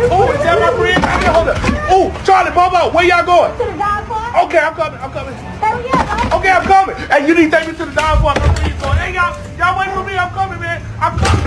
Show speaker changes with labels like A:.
A: Oh, is that my friend? Hold up. Oh, Charlie, Bobo, where y'all going?
B: To the dog park.
A: Okay, I'm coming.
B: Hurry up,
A: Okay, I'm coming. Hey, you need to take me to the dog park. I'm going. Hey, y'all wait for me. I'm coming, man. I'm coming.